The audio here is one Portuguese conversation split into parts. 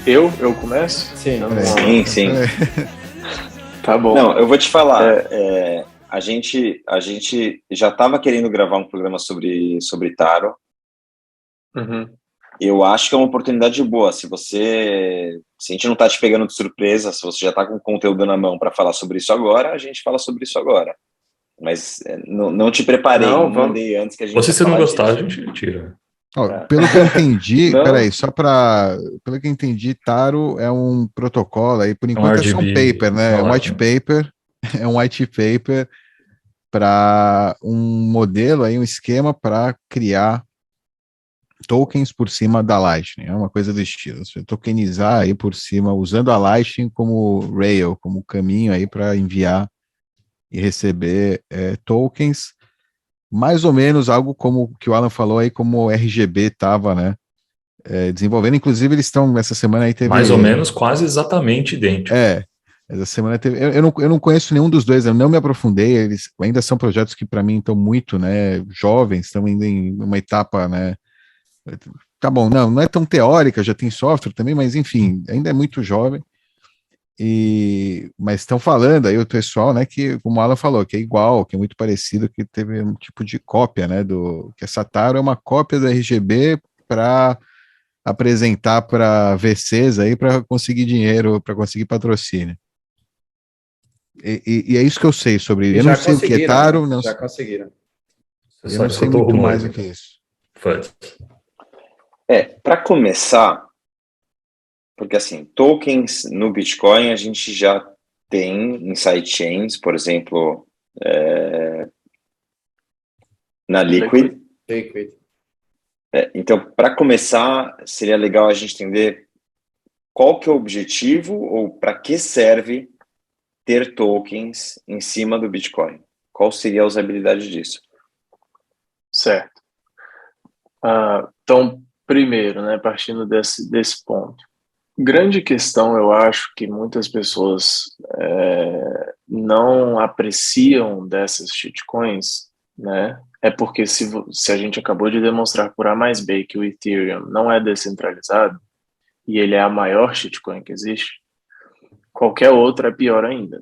Eu começo? Sim. Sim. Tá bom. Não, eu vou te falar. A gente já estava querendo gravar um programa sobre Taro. Uhum. Eu acho que é uma oportunidade boa. Se a gente não está te pegando de surpresa, se você já está com o conteúdo na mão para falar sobre isso agora, a gente fala sobre isso agora. Mas não te preparei, não mandei antes que a gente. Ou se você não gostar, a gente tira. Pelo que eu entendi, peraí, pelo que eu entendi, Taro é um protocolo aí, por enquanto é só um paper, né? É um white paper, para um modelo aí, um esquema para criar tokens por cima da Lightning, é uma coisa do estilo. Você tokenizar aí por cima, usando a Lightning como rail, como caminho aí para enviar e receber tokens, mais ou menos algo como o que o Alan falou aí, como o RGB estava, né, desenvolvendo. Inclusive eles estão, essa semana aí teve... Mais ou menos, quase exatamente idêntico. Essa semana teve... Eu não conheço nenhum dos dois, eu não me aprofundei, eles ainda são projetos que para mim estão muito, né, jovens, estão ainda em uma etapa, né, tá bom, não é tão teórica, já tem software também, mas enfim, ainda é muito jovem. Mas estão falando aí o pessoal, né, que como o Alan falou, que é igual, que é muito parecido, que teve um tipo de cópia, né, que essa Taro é uma cópia do RGB para apresentar para VCs aí para conseguir dinheiro, para conseguir patrocínio. E é isso que eu sei sobre. Eu não sei o que é Taro, né? Já conseguiram. Eu não sei muito mais do que isso. Para começar, porque assim, tokens no Bitcoin a gente já tem em sidechains, por exemplo, na Liquid. Então, para começar, seria legal a gente entender qual que é o objetivo ou para que serve ter tokens em cima do Bitcoin. Qual seria a usabilidade disso? Certo. Então, primeiro, né, partindo desse ponto. Grande questão, eu acho que muitas pessoas não apreciam dessas shitcoins, né? É porque se a gente acabou de demonstrar por A mais B que o Ethereum não é descentralizado e ele é a maior shitcoin que existe, qualquer outra é pior ainda,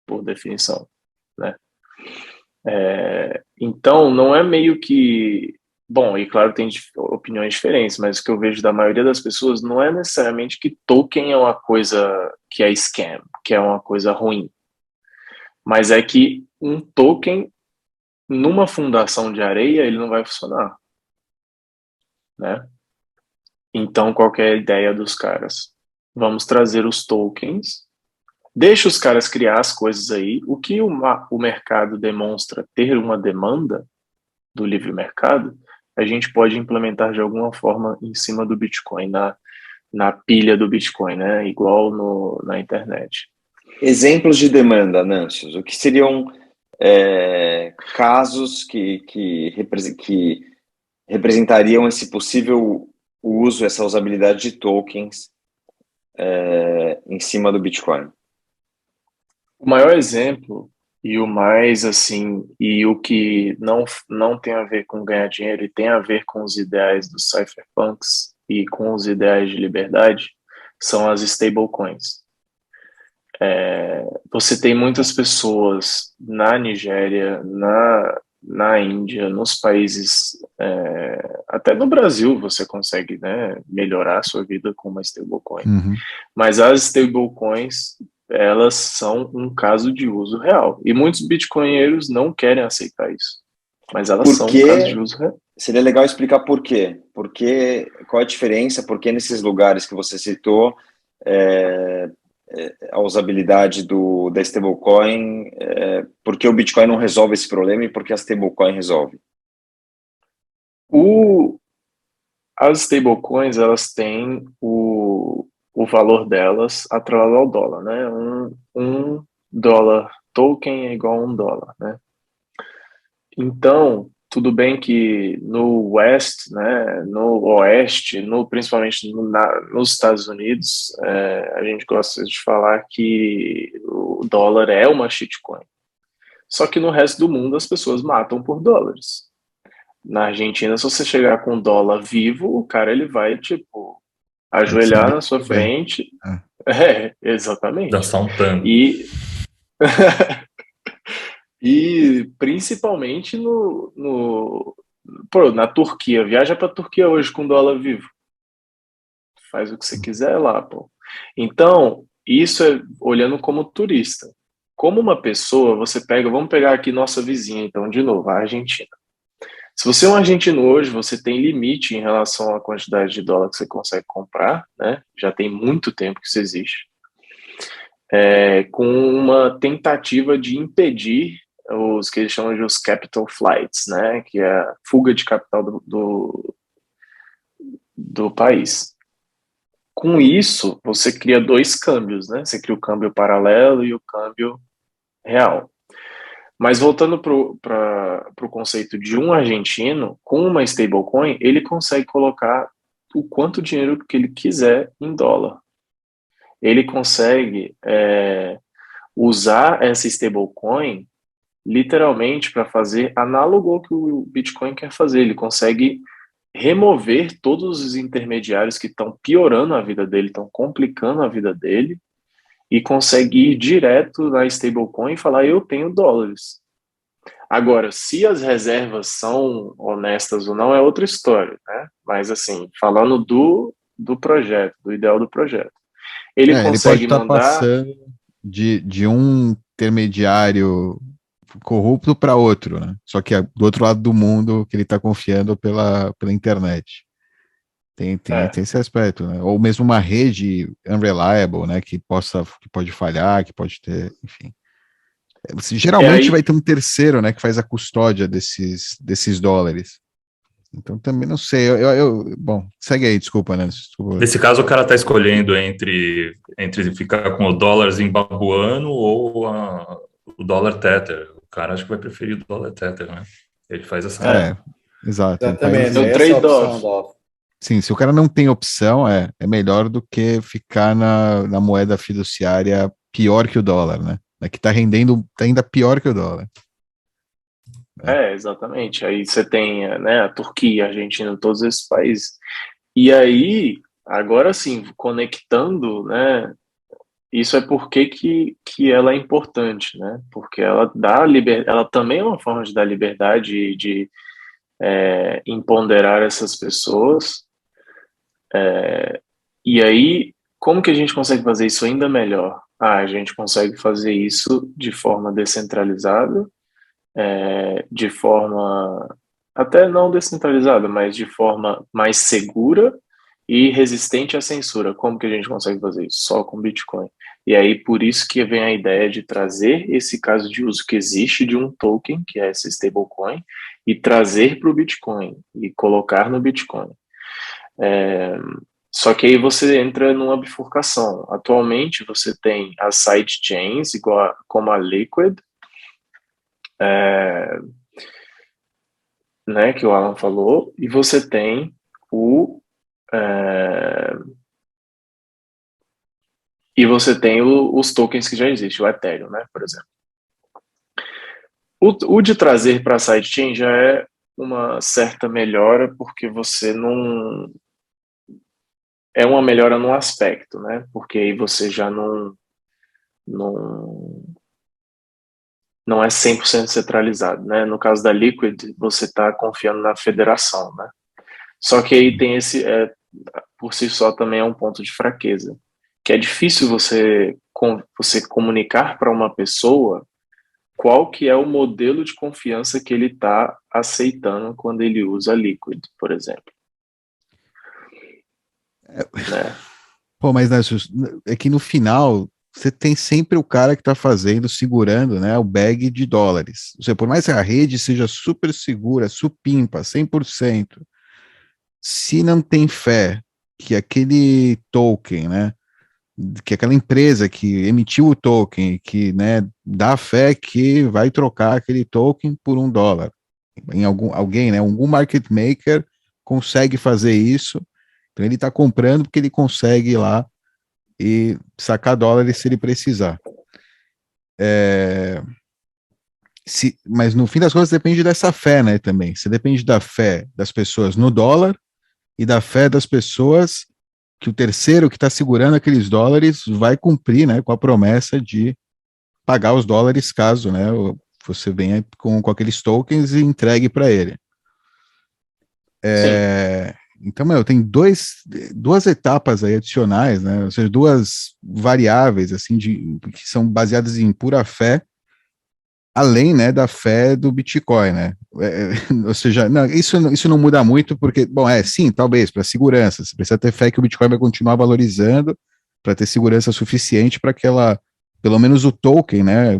por definição, né? Então, não é meio que... Bom, e claro, tem opiniões diferentes, mas o que eu vejo da maioria das pessoas não é necessariamente que token é uma coisa que é scam, que é uma coisa ruim. Mas é que um token, numa fundação de areia, ele não vai funcionar, né? Então, qual que é a ideia dos caras? Vamos trazer os tokens, deixa os caras criar as coisas aí, o que o mercado demonstra ter uma demanda do livre mercado, a gente pode implementar de alguma forma em cima do Bitcoin, na pilha do Bitcoin, né? Igual na internet. Exemplos de demanda, Nancios. O que seriam casos que representariam esse possível uso, essa usabilidade de tokens em cima do Bitcoin? O maior exemplo e o mais assim, e o que não tem a ver com ganhar dinheiro e tem a ver com os ideais dos cypherpunks e com os ideais de liberdade, são as stablecoins. Você tem muitas pessoas na Nigéria, na Índia, nos países, até no Brasil você consegue, né, melhorar a sua vida com uma stablecoin. Uhum. Mas as stablecoins, elas são um caso de uso real. E muitos bitcoinheiros não querem aceitar isso. Mas elas são um caso de uso real. Seria legal explicar por quê. Qual é a diferença? Por que nesses lugares que você citou a usabilidade da stablecoin, por que o Bitcoin não resolve esse problema e por que a stablecoin resolve? As stablecoins, elas têm o valor delas atrelado ao dólar, né? Um dólar token é igual a $1, né? Então, tudo bem que no West, né, no Oeste, principalmente nos Estados Unidos, a gente gosta de falar que o dólar é uma shitcoin. Só que no resto do mundo as pessoas matam por dólares. Na Argentina, se você chegar com dólar vivo, o cara ele vai, tipo, ajoelhar na sua Muito bem. frente. Exatamente. Dançar um tango. E, e principalmente na Turquia. Viaja para a Turquia hoje com dólar vivo. Faz o que você quiser lá, pô. Então, isso é olhando como turista. Como uma pessoa, vamos pegar aqui nossa vizinha, então, de novo, a Argentina. Se você é um argentino hoje, você tem limite em relação à quantidade de dólar que você consegue comprar, né? Já tem muito tempo que isso existe. Com uma tentativa de impedir os que eles chamam de os capital flights, né? Que é a fuga de capital do país. Com isso, você cria dois câmbios, né? Você cria o câmbio paralelo e o câmbio real. Mas voltando para o conceito de um argentino, com uma stablecoin, ele consegue colocar o quanto dinheiro que ele quiser em dólar. Ele consegue usar essa stablecoin literalmente para fazer análogo ao que o Bitcoin quer fazer. Ele consegue remover todos os intermediários que estão piorando a vida dele, estão complicando a vida dele, e consegue ir direto na stablecoin e falar, eu tenho dólares. Agora, se as reservas são honestas ou não, é outra história, né? Mas, assim, falando do projeto, do ideal do projeto. Ele Ele consegue pode estar mandar... passando de um intermediário corrupto para outro, né? Só que é do outro lado do mundo que ele está confiando pela internet. Tem esse aspecto, né? Ou mesmo uma rede unreliable, né? Que pode falhar, que pode ter, enfim. Geralmente vai ter um terceiro, né? Que faz a custódia desses dólares. Então também não sei. Bom, segue aí, desculpa, né? Nesse caso, o cara está escolhendo entre ficar com o dólar zimbabuano ou o dólar Tether. O cara acho que vai preferir o dólar Tether, né? Ele faz essa... Exato. Exatamente, o essa é a opção. Sim, se o cara não tem opção, é melhor do que ficar na moeda fiduciária pior que o dólar, né? Que está rendendo ainda pior que o dólar. Exatamente. Aí você tem, né, a Turquia, a Argentina, todos esses países. E aí, agora sim, conectando, né, isso é porque que ela é importante, né? Porque ela dá ela também é uma forma de dar liberdade de empoderar essas pessoas. E aí, como que a gente consegue fazer isso ainda melhor? A gente consegue fazer isso de forma descentralizada, de forma até não descentralizada, mas de forma mais segura e resistente à censura. Como que a gente consegue fazer isso? Só com Bitcoin. E aí, por isso que vem a ideia de trazer esse caso de uso que existe de um token, que é esse stablecoin, e trazer para o Bitcoin, e colocar no Bitcoin. Só que aí você entra numa bifurcação. Atualmente, você tem as sidechains, como a Liquid, né, que o Alan falou, e você tem os tokens que já existem, o Ethereum, né, por exemplo. O de trazer para a sidechain já é uma certa melhora, porque você não... É uma melhora num aspecto, né, porque aí você já não é 100% centralizado, né? No caso da Liquid, você está confiando na federação, né? Só que aí tem por si só também é um ponto de fraqueza, que é difícil você comunicar para uma pessoa qual que é o modelo de confiança que ele está aceitando quando ele usa Liquid, por exemplo. Né? Pô, mas é que no final você tem sempre o cara que está segurando, né, o bag de dólares. Ou seja, por mais que a rede seja super segura, supimpa, 100%, se não tem fé que aquele token, né, que aquela empresa que emitiu o token, que, né, dá fé que vai trocar aquele token por $1, em alguém, né, algum market maker consegue fazer isso, então ele está comprando porque ele consegue ir lá e sacar dólares se ele precisar. Mas no fim das contas depende dessa fé, né, também. Você depende da fé das pessoas no dólar e da fé das pessoas que o terceiro que está segurando aqueles dólares vai cumprir, né, com a promessa de pagar os dólares caso, né, você venha com aqueles tokens e entregue para ele. Então, tem duas etapas aí adicionais, né, ou seja, duas variáveis, assim, que são baseadas em pura fé, além, né, da fé do Bitcoin, né, ou seja, não, isso não muda muito, porque, bom, sim, talvez, para segurança, você precisa ter fé que o Bitcoin vai continuar valorizando, para ter segurança suficiente para que ela, pelo menos o token, né,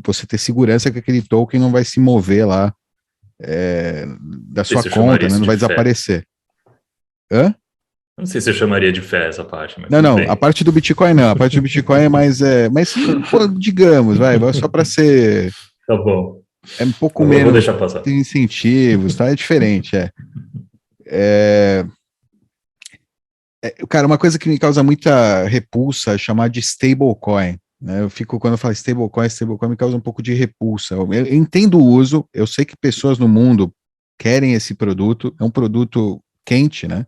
você ter segurança que aquele token não vai se mover lá da sua conta, né, não vai desaparecer. Hã? Não sei se eu chamaria de fé essa parte, mas não, bem. A parte do Bitcoin não, a parte do Bitcoin é mais, mas pô, digamos, vai só para ser... Tá bom. É um pouco Eu menos... vou deixar passar. Tem incentivos, tá? É diferente, Cara, uma coisa que me causa muita repulsa é chamar de stablecoin, né? Quando eu falo stablecoin me causa um pouco de repulsa. Eu entendo o uso, eu sei que pessoas no mundo querem esse produto, é um produto quente, né?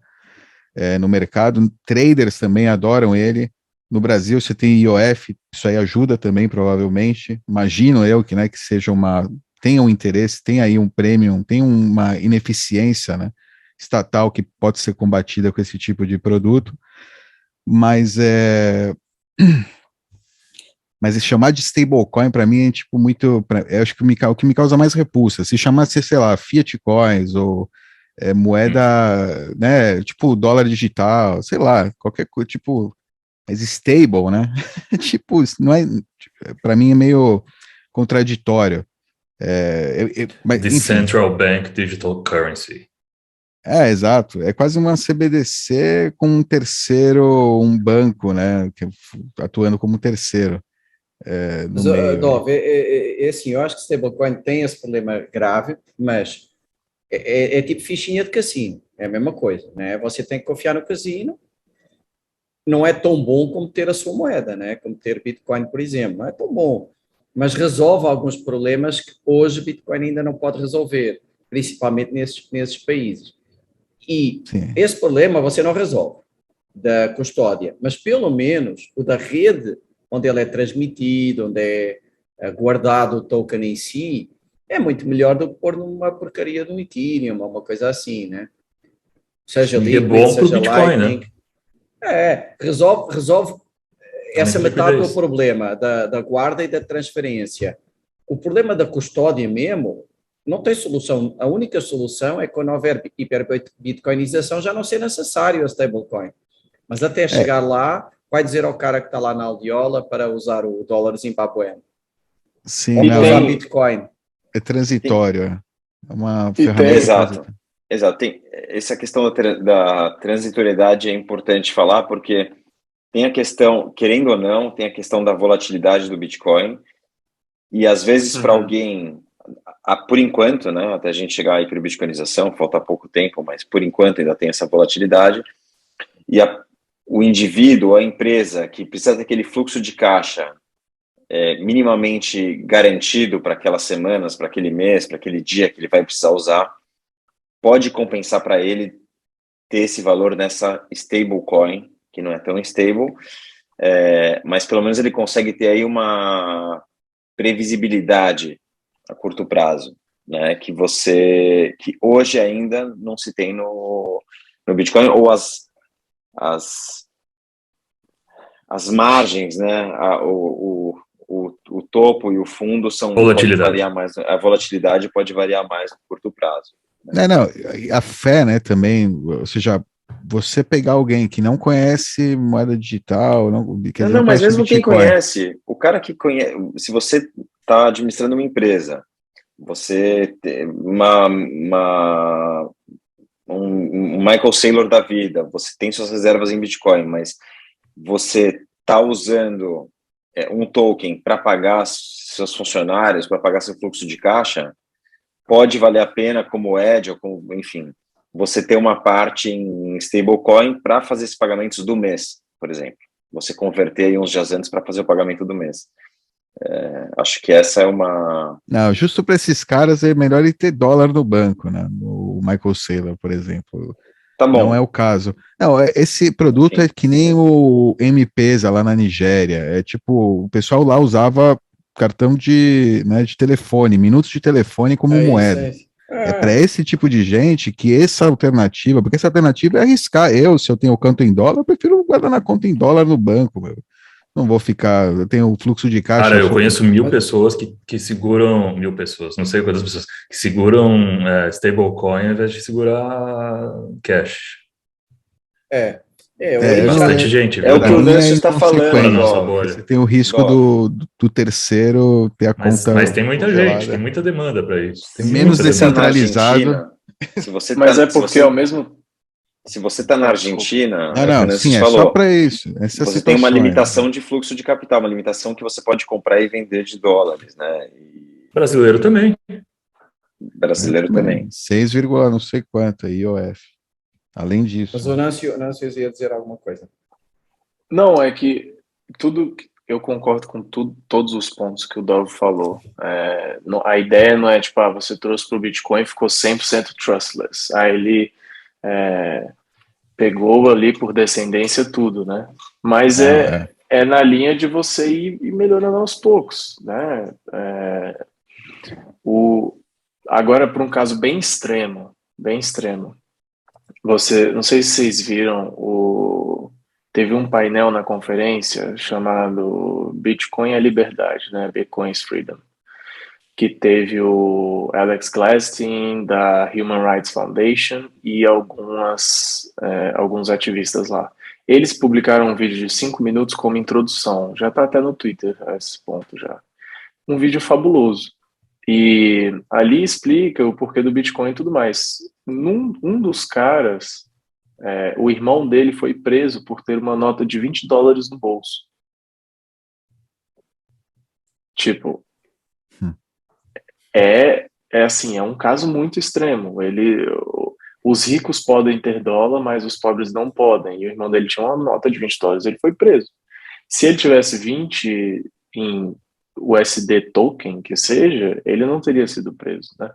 No mercado, traders também adoram ele. No Brasil você tem IOF, isso aí ajuda também, provavelmente. Imagino eu que, né, que tenha um interesse, tem aí um premium, tem uma ineficiência, né, estatal que pode ser combatida com esse tipo de produto, mas chamar de stablecoin para mim é tipo muito, eu acho que o que me causa mais repulsa. Se chamasse, sei lá, fiat coins ou moeda, né, tipo dólar digital, sei lá, qualquer coisa, tipo, mas stable, né? Tipo, não é, para mim é meio contraditório. Mas, The enfim. Central Bank Digital Currency. Exato. É quase uma CBDC com um banco, né, atuando como terceiro no meio. Dov, assim, eu acho que stablecoin tem esse problema grave, mas é tipo fichinha de cassino, é a mesma coisa, né? Você tem que confiar no casino, não é tão bom como ter a sua moeda, né? Como ter Bitcoin, por exemplo, não é tão bom, mas resolve alguns problemas que hoje Bitcoin ainda não pode resolver, principalmente nesses países. E Sim. esse problema você não resolve da custódia, mas pelo menos o da rede, onde ele é transmitido, onde é guardado o token em si, é muito melhor do que pôr numa porcaria do Ethereum, ou uma coisa assim, né? Seja Sim, Liquid, é bom pro seja Bitcoin, Lightning. né? Resolve essa metade do liquidez. problema da guarda e da transferência. O problema da custódia mesmo não tem solução. A única solução é quando houver hiperbitcoinização já não ser necessário a stablecoin. Mas até chegar lá, vai dizer ao cara que está lá na aldeola para usar o dólar zimbabueno. Sim, ou usar Bitcoin. É transitório. É uma ferramenta. Exato. Essa questão da transitoriedade é importante falar, porque tem a questão, querendo ou não, tem a questão da volatilidade do Bitcoin, e às vezes para alguém, por enquanto, né, até a gente chegar à hiperbitcoinização, falta pouco tempo, mas por enquanto ainda tem essa volatilidade, e o indivíduo, a empresa que precisa ter aquele fluxo de caixa minimamente garantido para aquelas semanas, para aquele mês, para aquele dia que ele vai precisar usar, pode compensar para ele ter esse valor nessa stablecoin, que não é tão stable, mas pelo menos ele consegue ter aí uma previsibilidade a curto prazo, né, que hoje ainda não se tem no Bitcoin, ou as margens, né, o topo e o fundo pode variar mais, a volatilidade pode variar mais no curto prazo. Né? Não, a fé, né, também, ou seja, você pegar alguém que não conhece moeda digital, mas mesmo quem conhece, o cara que conhece, se você está administrando uma empresa, você tem um Michael Saylor da vida, você tem suas reservas em Bitcoin, mas você está usando um token para pagar seus funcionários, para pagar seu fluxo de caixa, pode valer a pena como edge, ou como, enfim, você ter uma parte em stablecoin para fazer esses pagamentos do mês, por exemplo. Você converter aí uns dias antes para fazer o pagamento do mês. Acho que essa é uma... Não, justo para esses caras é melhor ele ter dólar no banco, né? O Michael Saylor, por exemplo. Tá bom. Não é o caso. Não, esse produto é que nem o M-Pesa lá na Nigéria. É tipo, o pessoal lá usava cartão né, de telefone, minutos de telefone como moeda. Isso. É para esse tipo de gente que essa alternativa, porque essa alternativa é arriscar. Se eu tenho conta em dólar, eu prefiro guardar na conta em dólar no banco, meu. Não vou ficar, eu tenho o fluxo de caixa. Cara, eu conheço 1.000 pessoas que seguram, 1.000 pessoas, não sei quantas pessoas, que seguram stablecoin ao invés de segurar cash. Tem bastante gente, É viu? o que o mim Nancy está falando, Fora da nossa Bob. bolha. Você tem o risco do terceiro ter a conta Mas tem muita congelada. gente, tem muita demanda para isso. Tem menos Se você tá na descentralizado. Argentina, se você Mas tá, é porque ao mesmo... se você está na Argentina, é o que o Não, Nancy sim, é falou. só para isso. Essas Você tem uma situações. limitação de fluxo de capital, uma limitação que você pode comprar e vender de dólares, né? E Brasileiro também. brasileiro também. 6, não sei quanto, IOF. Além disso. Mas o Nancy ia dizer alguma coisa. Não, é que eu concordo com todos os pontos que o Dov falou. A ideia não é tipo, você trouxe para o Bitcoin e ficou 100% trustless. Aí ele pegou ali por descendência tudo, né? Mas é na linha de você ir melhorando aos poucos, né? Agora, para um caso bem extremo, não sei se vocês viram, teve um painel na conferência chamado Bitcoin é Liberdade, né? Bitcoin is Freedom, que teve o Alex Gladstein da Human Rights Foundation e alguns ativistas lá. Eles publicaram um vídeo de 5 minutos como introdução, já está até no Twitter a esse ponto já. Um vídeo fabuloso. E ali explica o porquê do Bitcoin e tudo mais. Um dos caras, o irmão dele foi preso por ter uma nota de $20 no bolso. Tipo, assim, é um caso muito extremo. Os ricos podem ter dólar, mas os pobres não podem. E o irmão dele tinha uma nota de $20, ele foi preso. Se ele tivesse 20 em USD token, que seja, ele não teria sido preso, né?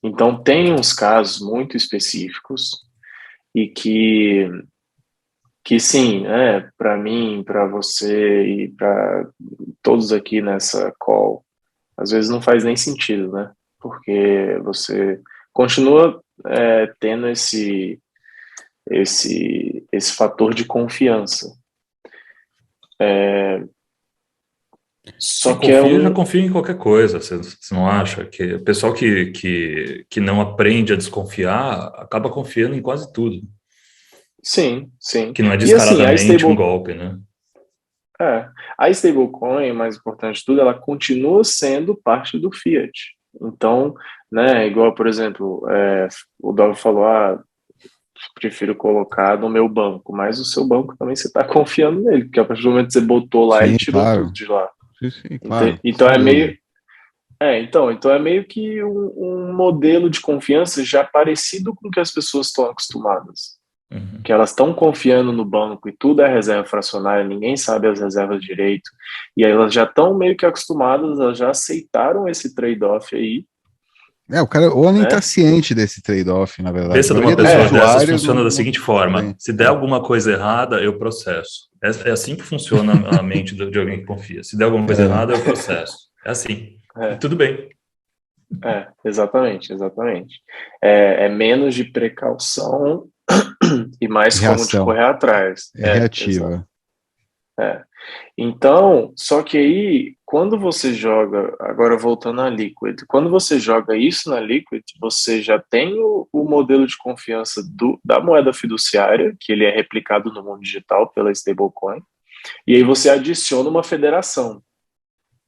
Então tem uns casos muito específicos e que sim, para mim, para você e para todos aqui nessa call, às vezes não faz nem sentido, né? Porque você continua tendo esse fator de confiança. Só que já confia em qualquer coisa, você não acha? Que o pessoal que não aprende a desconfiar acaba confiando em quase tudo. Sim, sim. Que não é descaradamente e, assim, um golpe, né? A stablecoin, mais importante de tudo, ela continua sendo parte do fiat. Então, né, igual, por exemplo, o Dov falou, prefiro colocar no meu banco, mas o seu banco também você está confiando nele, porque a partir do momento que você botou lá, ele tirou tudo de lá. Sim, claro. Então é meio... então é meio que um modelo de confiança já parecido com o que as pessoas estão acostumadas. Uhum. Que elas estão confiando no banco e tudo é reserva fracionária, ninguém sabe as reservas direito, e aí elas já estão meio que acostumadas, elas já aceitaram esse trade-off aí. O cara ou nem está ciente desse trade-off, na verdade. Pensa de uma pessoa dessas funciona da seguinte forma: se der alguma coisa errada, eu processo. É assim que funciona a mente de alguém que confia. Se der alguma coisa errada, eu processo. É assim. E tudo bem. Exatamente. É menos de precaução e mais reação. Como de correr atrás. Reativa. Então, só que aí, quando você joga, agora voltando à Liquid, quando você joga isso na Liquid, você já tem o modelo de confiança da moeda fiduciária, que ele é replicado no mundo digital pela stablecoin, e aí você adiciona uma federação,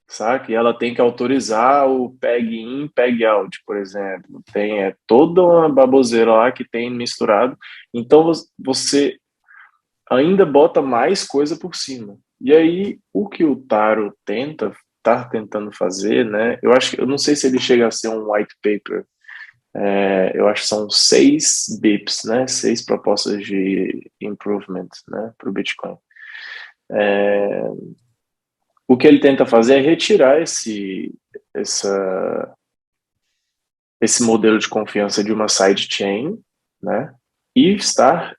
sabe? E ela tem que autorizar o PEG-in, PEG-out, por exemplo. Tem toda uma baboseira lá que tem misturado. Então, você ainda bota mais coisa por cima. E aí, o que o Taro tá tentando fazer, né? Eu não sei se ele chega a ser um white paper. Eu acho que são 6 BIPs, né? 6 propostas de improvement, né? Para o Bitcoin. O que ele tenta fazer é retirar esse modelo de confiança de uma sidechain né? E estar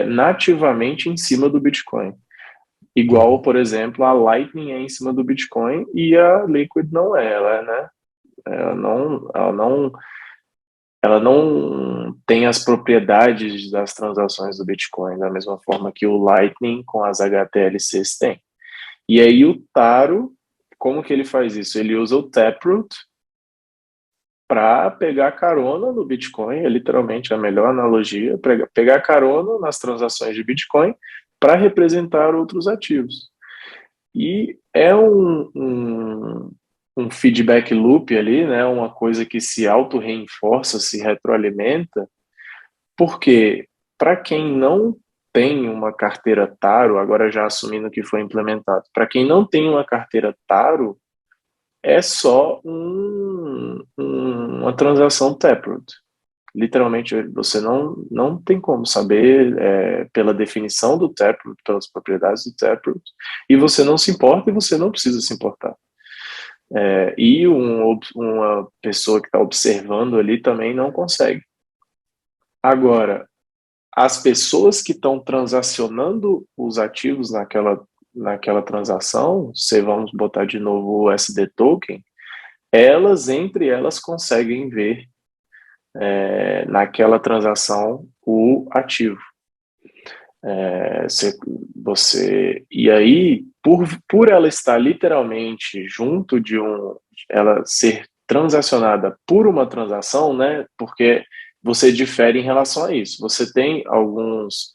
nativamente em cima do Bitcoin. Igual, por exemplo, a Lightning é em cima do Bitcoin e a Liquid não é, né? Ela não tem as propriedades das transações do Bitcoin da mesma forma que o Lightning com as HTLCs tem. E aí o Taro, como que ele faz isso? Ele usa o Taproot para pegar carona no Bitcoin, é literalmente a melhor analogia, pegar carona nas transações de Bitcoin para representar outros ativos. E é um feedback loop ali, né? Uma coisa que se auto-reforça, se retroalimenta, porque para quem não tem uma carteira Taro, agora já assumindo que foi implementado, para quem não tem uma carteira Taro, é só uma transação Taproot. Literalmente, você não tem como saber pela definição do Taproot, pelas propriedades do Taproot, e você não se importa e você não precisa se importar. E uma pessoa que está observando ali também não consegue. Agora, as pessoas que estão transacionando os ativos naquela transação, se vamos botar de novo o USD Token, entre elas conseguem ver naquela transação o ativo. E aí, por ela estar literalmente junto ela ser transacionada por uma transação, né? Porque você difere em relação a isso. Você tem algumas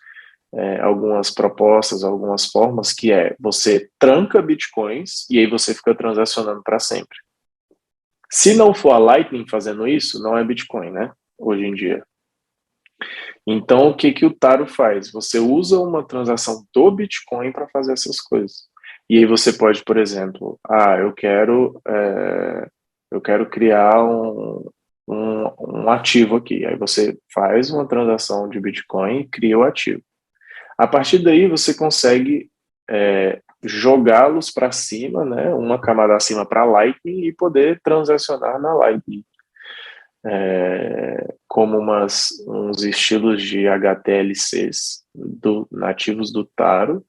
propostas, algumas formas que você tranca bitcoins e aí você fica transacionando para sempre. Se não for a Lightning fazendo isso, não é Bitcoin, né? Hoje em dia. Então, o que o Taro faz? Você usa uma transação do Bitcoin para fazer essas coisas. E aí você pode, por exemplo, eu quero criar um ativo aqui. Aí você faz uma transação de Bitcoin e cria o ativo. A partir daí, você consegue jogá-los para cima, né? Uma camada acima para Lightning e poder transacionar na Lightning. Como uns estilos de HTLCs nativos do Taro,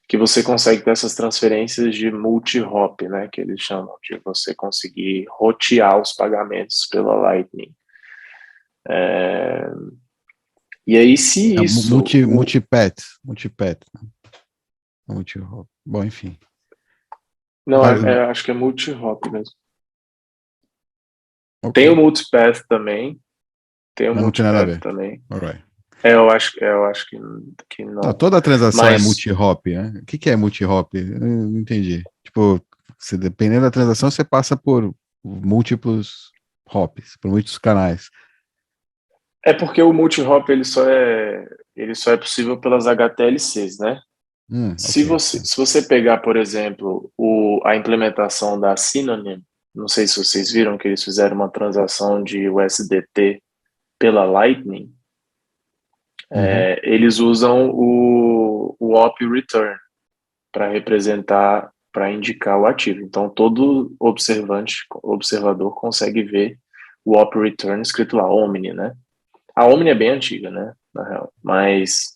que você consegue ter essas transferências de multi-hop, né, que eles chamam, de você conseguir rotear os pagamentos pela Lightning. E aí, se isso... Multi-pet. Multi-hop. Bom, enfim. Não, acho que é multi-hop mesmo. Okay. Tem o multipath também. Não tem nada a ver. Também. Alright. Eu acho que não. Toda transação é multi-hop, né? O que é multi-hop? Eu não entendi. Tipo, dependendo da transação, você passa por múltiplos hops, por muitos canais. É porque o multi-hop ele só é possível pelas HTLCs, né? Se você pegar, por exemplo, a implementação da Synonym, não sei se vocês viram que eles fizeram uma transação de USDT pela Lightning, eles usam o OP Return para representar, para indicar o ativo. Então, todo observador consegue ver o OP Return escrito lá, Omni, né? A Omni é bem antiga, né? Na real. Mas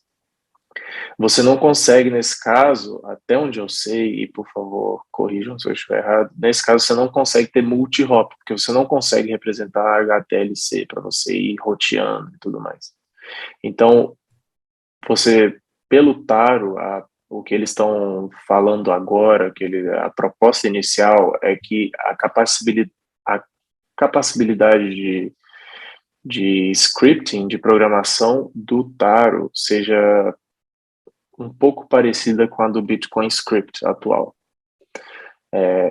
você não consegue, nesse caso, até onde eu sei, e por favor, corrijam se eu estiver errado, nesse caso você não consegue ter multi-hop, porque você não consegue representar HTLC para você ir roteando e tudo mais. Então, pelo Taro, o que eles estão falando agora, a proposta inicial é que a capacidade de scripting, de programação do Taro seja um pouco parecida com a do Bitcoin Script atual.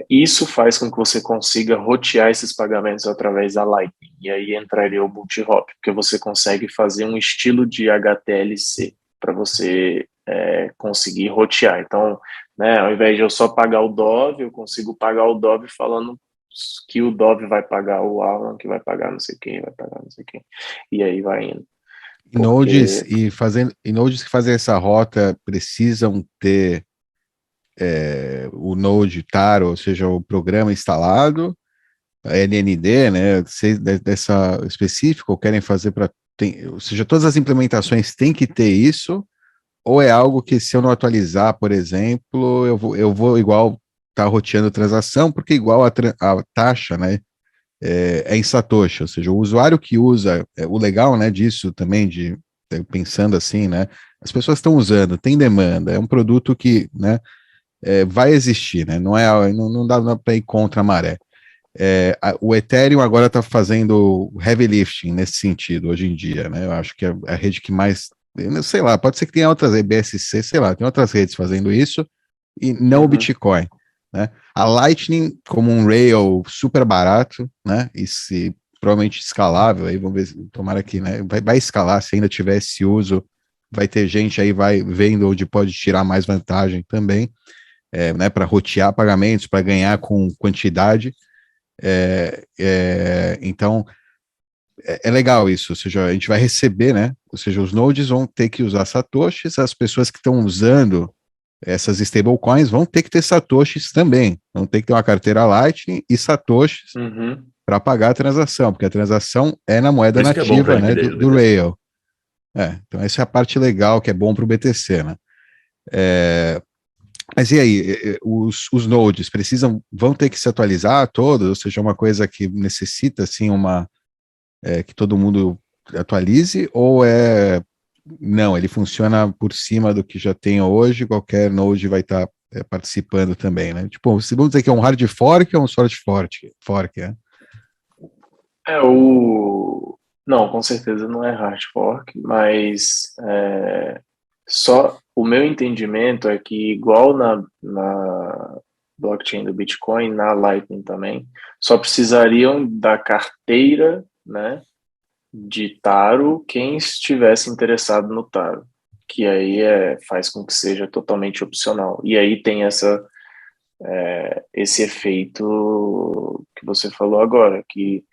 Isso faz com que você consiga rotear esses pagamentos através da Lightning, e aí entraria o multi-hop, porque você consegue fazer um estilo de HTLC para você conseguir rotear. Então, né, ao invés de eu só pagar o Dove, eu consigo pagar o Dove falando que o Dove vai pagar o Alan, que vai pagar não sei quem, vai pagar não sei quem, e aí vai indo. Nodes que fazem essa rota precisam ter o Node Taro, ou seja, o programa instalado, a NND, né? Dessa específico, ou querem fazer para ou seja, todas as implementações têm que ter isso, ou é algo que se eu não atualizar, por exemplo, eu vou igual tá roteando transação, porque igual a taxa, né, é em Satoshi, ou seja, o usuário que usa, o legal, né, disso também, pensando assim, né, as pessoas estão usando, tem demanda, é um produto que, né, vai existir, né, não dá para ir contra a maré. O Ethereum agora está fazendo heavy lifting nesse sentido, hoje em dia, né, eu acho que é a rede que mais, sei lá, pode ser que tenha outras, BSC, sei lá, tem outras redes fazendo isso, e não o Bitcoin, né? A Lightning como um rail super barato, né? E se provavelmente escalável, aí vamos ver, tomara que, né? Vai escalar, se ainda tiver esse uso, vai ter gente aí vai vendo onde pode tirar mais vantagem também, né? Para rotear pagamentos, para ganhar com quantidade. Então é legal isso, ou seja, a gente vai receber, né? Ou seja, os nodes vão ter que usar satoshis, as pessoas que estão usando essas stablecoins vão ter que ter satoshis também, vão ter que ter uma carteira Lightning e satoshis para pagar a transação, porque a transação é na moeda nativa, né, do Rail. Então essa é a parte legal que é bom para o BTC, né? Mas e aí, os nodes vão ter que se atualizar todos, ou seja, uma coisa que necessita assim que todo mundo atualize, ou não, ele funciona por cima do que já tem hoje, qualquer node vai estar participando também, né? Tipo, vamos dizer que é um hard fork ou um soft fork, é? Não, com certeza não é hard fork, mas só o meu entendimento é que igual na blockchain do Bitcoin, na Lightning também, só precisariam da carteira, né, de Taro quem estivesse interessado no Taro, que aí faz com que seja totalmente opcional. E aí tem esse efeito que você falou agora, que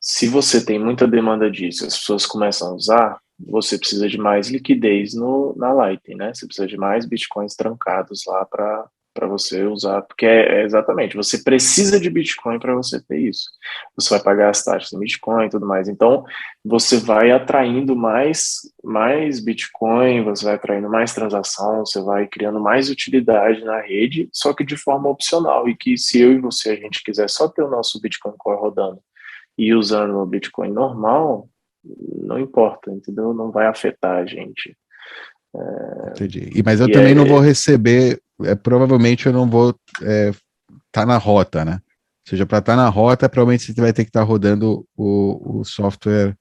se você tem muita demanda disso, as pessoas começam a usar, você precisa de mais liquidez na Lightning, né? Você precisa de mais bitcoins trancados lá para você usar, porque exatamente, você precisa de Bitcoin para você ter isso. Você vai pagar as taxas em Bitcoin e tudo mais. Então, você vai atraindo mais Bitcoin, você vai atraindo mais transação, você vai criando mais utilidade na rede, só que de forma opcional. E que se eu e você, a gente quiser só ter o nosso Bitcoin Core rodando e usando o Bitcoin normal, não importa, entendeu? Não vai afetar a gente. Entendi. Mas eu também não vou receber, provavelmente eu não vou tá na rota, né? Ou seja, para estar na rota, provavelmente você vai ter que estar rodando o software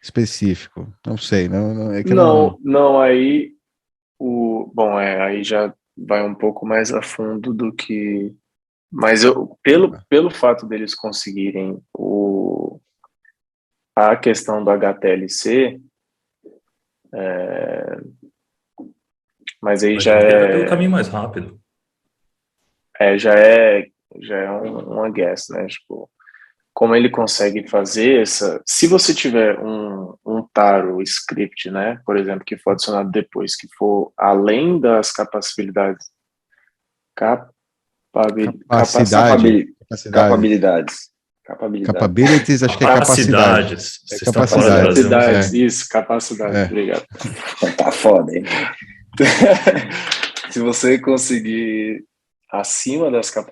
específico. Não sei, é que não, aí aí já vai um pouco mais a fundo do que. Mas pelo fato deles conseguirem a questão do HTLC, mas aí já pelo caminho mais rápido. Já é uma guess, né? Tipo, como ele consegue fazer se você tiver um Taro script, né, por exemplo, que for adicionado depois, que for além das capacidades, capabilities, acho que é capacidades. Capacidades, isso, capacidade, obrigado. Tá foda, hein? Se você conseguir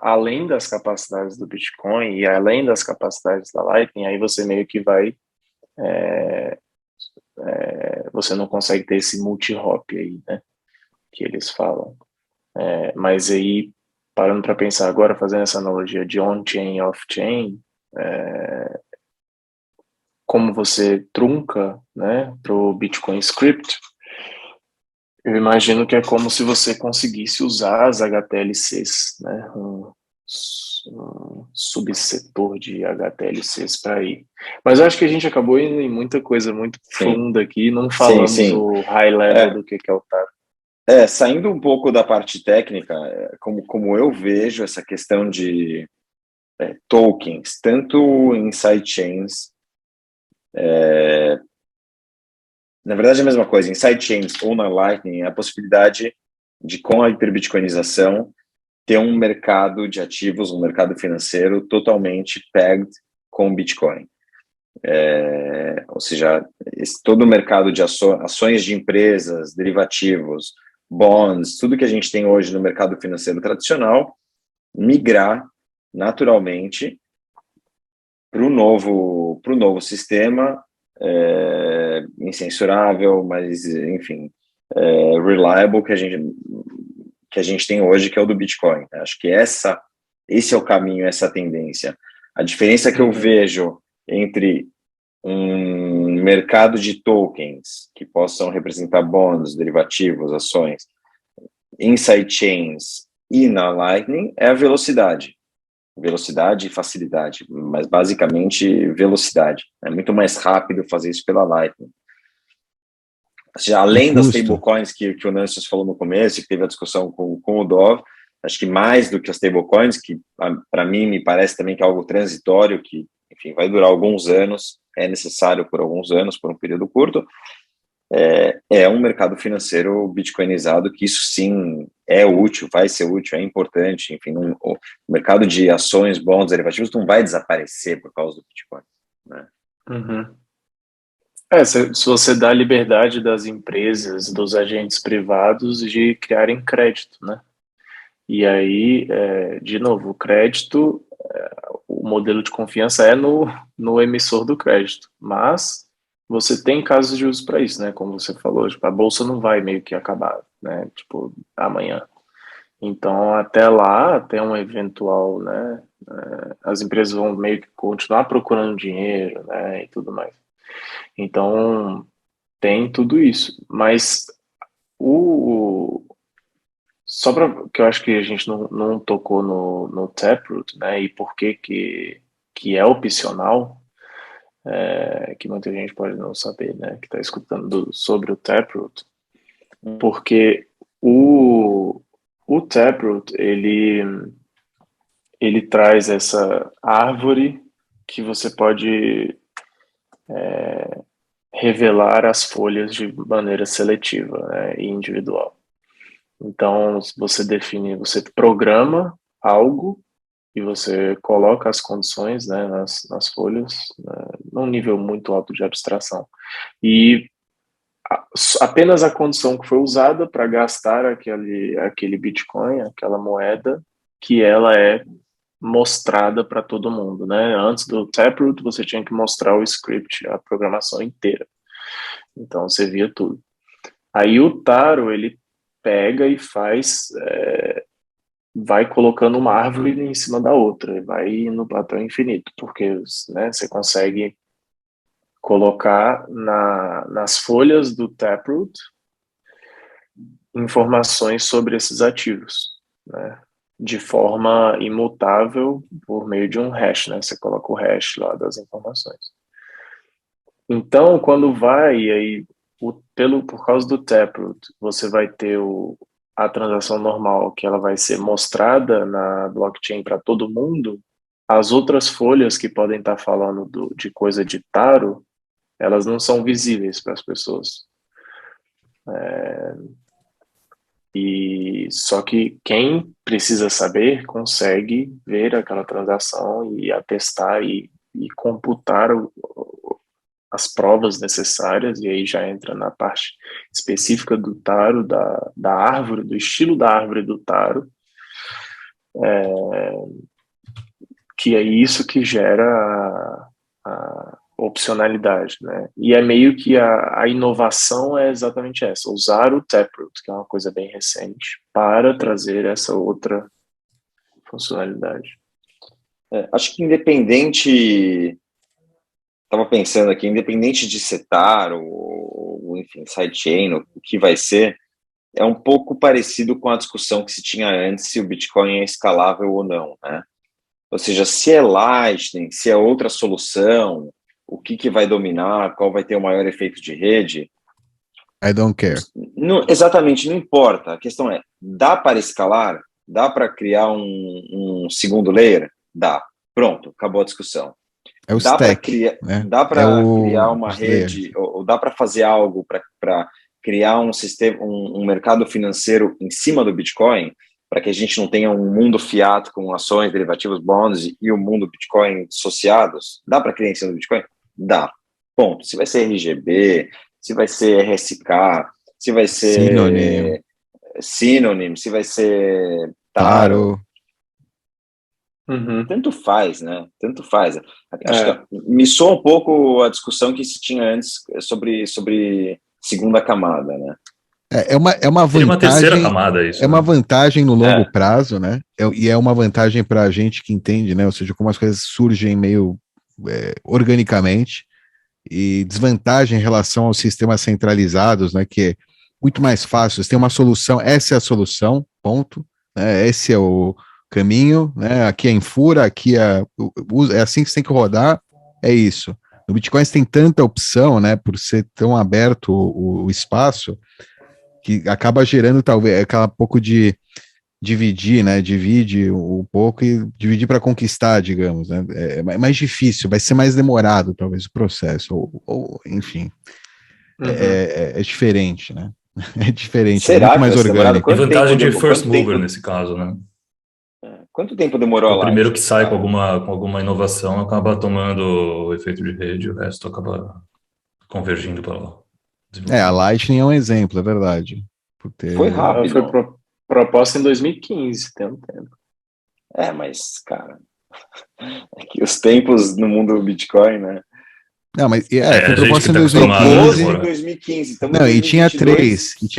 além das capacidades do Bitcoin e além das capacidades da Lightning, aí você meio que vai você não consegue ter esse multi-hop aí, né, que eles falam. Mas aí, parando para pensar agora, fazendo essa analogia de on-chain e off-chain, como você trunca, né, para o Bitcoin Script, eu imagino que é como se você conseguisse usar as HTLCs, né, um subsetor de HTLCs para ir. Mas eu acho que a gente acabou indo em muita coisa muito funda aqui, não falamos o high level do que é o TAR. Saindo um pouco da parte técnica, como eu vejo essa questão de tokens, tanto em sidechains, na verdade é a mesma coisa, em sidechains ou na Lightning, a possibilidade de, com a hiperbitcoinização, ter um mercado de ativos, um mercado financeiro totalmente pegged com Bitcoin. ou seja, todo o mercado de ações de empresas, derivativos, bonds, tudo que a gente tem hoje no mercado financeiro tradicional, migrar naturalmente para o novo sistema, incensurável, mas, enfim, reliable que a gente tem hoje, que é o do Bitcoin. Acho que esse é o caminho, essa tendência. A diferença que eu vejo entre um mercado de tokens que possam representar bonds, derivativos, ações, em sidechains e na Lightning é a velocidade e facilidade, mas basicamente velocidade. É muito mais rápido fazer isso pela Lightning. Ou seja, além das stablecoins que o Nancy falou no começo, que teve a discussão com o Dov, acho que mais do que as stablecoins, que para mim me parece também que é algo transitório, que, enfim, vai durar alguns anos, é necessário por alguns anos, por um período curto, é um mercado financeiro bitcoinizado, que isso sim é útil, vai ser útil, é importante, enfim, o mercado de ações, bonds, derivativos não vai desaparecer por causa do Bitcoin, né? Uhum. Se você dá liberdade das empresas, dos agentes privados de criarem crédito, né? E aí, de novo, o crédito, o modelo de confiança é no emissor do crédito, mas você tem casos de uso para isso, né? Como você falou, tipo, a bolsa não vai meio que acabar, né? Tipo, amanhã. Então, até lá, até um eventual, né? As empresas vão meio que continuar procurando dinheiro, né? E tudo mais. Então, tem tudo isso. Mas só para que eu acho que a gente não tocou no Taproot, né? E por que é opcional, que muita gente pode não saber, né? Que está escutando sobre o Taproot, porque o Taproot ele traz essa árvore que você pode revelar as folhas de maneira seletiva, né, e individual. Então, você programa algo e você coloca as condições, né, nas folhas, né, num nível muito alto de abstração. E apenas a condição que foi usada para gastar aquele Bitcoin, aquela moeda, que ela é mostrada para todo mundo, né? Antes do Taproot, você tinha que mostrar o script, a programação inteira. Então, você via tudo. Aí o Taro, ele pega e vai colocando uma árvore em cima da outra, vai indo até o infinito, porque, né, você consegue colocar nas folhas do Taproot informações sobre esses ativos, né, de forma imutável por meio de um hash, né, você coloca o hash lá das informações. Então, quando vai, aí, por causa do Taproot, você vai ter a transação normal, que ela vai ser mostrada na blockchain para todo mundo. As outras folhas que podem estar falando de coisa de Taro, elas não são visíveis para as pessoas. E só que quem precisa saber consegue ver aquela transação e atestar e computar as provas necessárias, e aí já entra na parte específica do Taro, da árvore, do estilo da árvore do Taro, que é isso que gera a opcionalidade, né? E é meio que a inovação é exatamente essa, usar o Taproot, que é uma coisa bem recente, para trazer essa outra funcionalidade. Acho que independente, estava pensando aqui, independente de setar ou enfim, sidechain, o que vai ser, é um pouco parecido com a discussão que se tinha antes se o Bitcoin é escalável ou não, né? Ou seja, se é Lightning, se é outra solução, o que vai dominar, qual vai ter o maior efeito de rede. I don't care. Não, exatamente, não importa. A questão é, dá para escalar? Dá para criar um segundo layer? Dá. Pronto, acabou a discussão. É o dá stack, né? Dá para criar uma rede, ou dá para fazer algo para criar um sistema, um mercado financeiro em cima do Bitcoin, para que a gente não tenha um mundo fiat com ações, derivativos, bonds e o mundo Bitcoin associados? Dá para criar em cima do Bitcoin? Dá. Ponto. Se vai ser RGB, se vai ser RSK, se vai ser Synonym, se vai ser Taro. Tanto faz, né? Tanto faz. Acho que me soa um pouco a discussão que se tinha antes sobre segunda camada, né? É uma vantagem. Uma terceira camada isso. É uma vantagem no longo prazo, né? E é uma vantagem para a gente que entende, né? Ou seja, como as coisas surgem meio organicamente, e desvantagem em relação aos sistemas centralizados, né? Que é muito mais fácil. Você tem uma solução, essa é a solução, ponto. Né, esse é o caminho, né? Aqui é em fura, aqui é assim que você tem que rodar, é isso. No Bitcoin você tem tanta opção, né? Por ser tão aberto o espaço, que acaba gerando talvez aquela pouco de dividir, né? Divide um pouco e dividir para conquistar, digamos, né? É mais difícil, vai ser mais demorado, talvez, o processo, ou enfim. É diferente, né? É diferente, Será é muito mais orgânico. Tem vantagem de first mover nesse caso, né? Quanto tempo demorou a O primeiro que sai cara? com alguma inovação acaba tomando o efeito de rede, o resto acaba convergindo para lá. A Lightning é um exemplo, é verdade. Foi rápido. Foi proposta em 2015, tem um tempo. Mas, cara, é que os tempos no mundo do Bitcoin, né? Não, mas foi proposta em 2015. Não, e tinha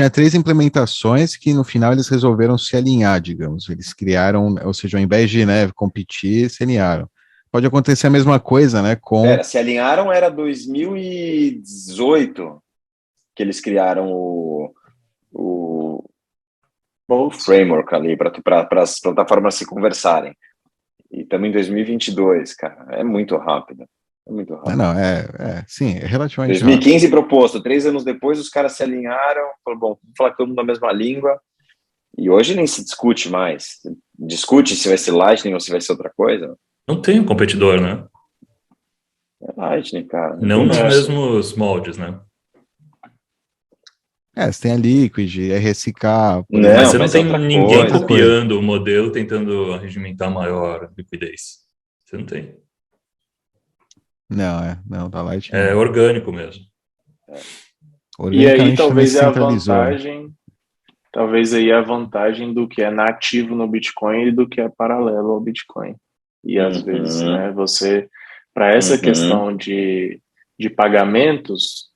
três implementações que no final eles resolveram se alinhar, digamos. Eles criaram, ou seja, ao invés de competir, se alinharam. Pode acontecer a mesma coisa, né? Se alinharam era 2018 que eles criaram o framework ali para as plataformas se conversarem. E também em 2022, cara, é muito rápido. É muito rápido. Sim, é relativamente 2015 rápido. Proposto, 3 anos depois os caras se alinharam, falaram, bom, vamos falar todo mundo na mesma língua, e hoje nem se discute mais. Discute se vai ser Lightning ou se vai ser outra coisa. Não tem um competidor, né? É Lightning, cara. Não nos mesmos moldes, né? Você tem a Liquid, RSK... Mas você não tem ninguém copiando o modelo, tentando arregimentar maior liquidez. Você não tem. Não, da Lightning. É orgânico mesmo. E aí talvez a vantagem do que é nativo no Bitcoin e do que é paralelo ao Bitcoin. E às vezes, né, você, para essa questão de pagamentos,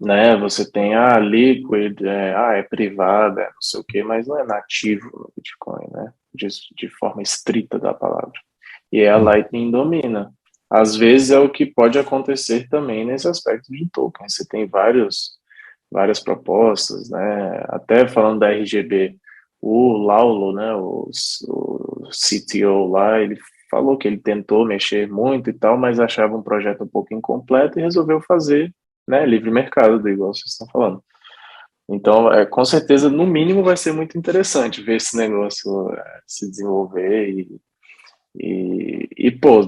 né, você tem a Liquid, é privada, não sei o que, mas não é nativo no Bitcoin, né, de forma estrita da palavra. E a Lightning domina. Às vezes é o que pode acontecer também nesse aspecto de token. Você tem várias propostas, né? Até falando da RGB, o Laulo, né, o CTO lá, ele falou que ele tentou mexer muito e tal, mas achava um projeto um pouco incompleto e resolveu fazer, né, livre mercado, igual vocês estão falando. Então, com certeza, no mínimo, vai ser muito interessante ver esse negócio se desenvolver e pô,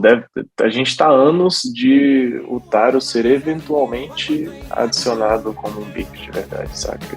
a gente está anos de o Taro ser eventualmente adicionado como um BIP de verdade, saca?